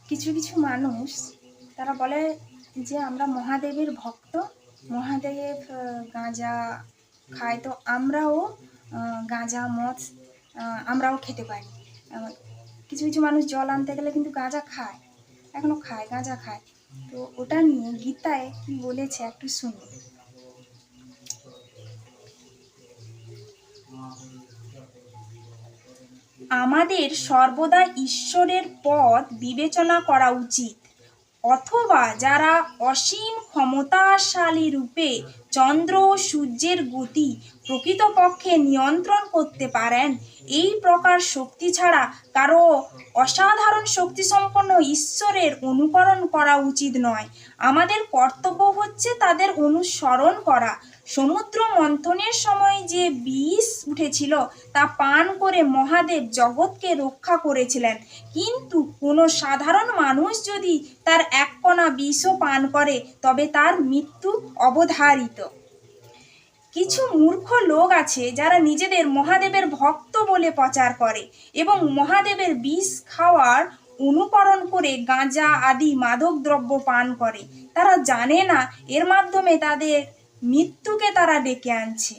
কিছু কিছু মানুষ তারা বলে যে আমরা মহাদেবের ভক্ত, মহাদেব গাঁজা খায়, তো আমরাও গাঁজা মদ আমরাও খেতে পারি। কিছু কিছু মানুষ জল আনতে গেলে কিন্তু গাঁজা খায়, এখনো খায়, গাঁজা খায়। তো ওটা নিয়ে গীতায় কি বলেছে একটু শুনুন। আমাদের সর্বদা ঈশ্বরের পথ বিবেচনা করা উচিত, অথবা যারা অসীম ক্ষমতাশালী রূপে চন্দ্র ও সূর্যের গতি প্রকৃতপক্ষে নিয়ন্ত্রণ করতে পারেন, এই প্রকার শক্তি ছাড়া কারো অসাধারণ শক্তিসম্পন্ন ঈশ্বরের অনুকরণ করা উচিত নয়। আমাদের কর্তব্য হচ্ছে তাদের অনুসরণ করা। সমুদ্র মন্থনের সময় যে বিষ উঠেছিল তা পান করে মহাদেব জগৎকে রক্ষা করেছিলেন, কিন্তু কোনো সাধারণ মানুষ যদি তার এক কণা বিষও পান করে তবে তার মৃত্যু অবধারিত। কিছু মূর্খ লোক আছে যারা নিজেদের মহাদেবের ভক্ত বলে প্রচার করে এবং মহাদেবের বিষ খাওয়ার অনুকরণ করে গাঁজা আদি মাদক দ্রব্য পান করে। তারা জানে না এর মাধ্যমে তাদের মৃত্যুকে তারা ডেকে আনছে।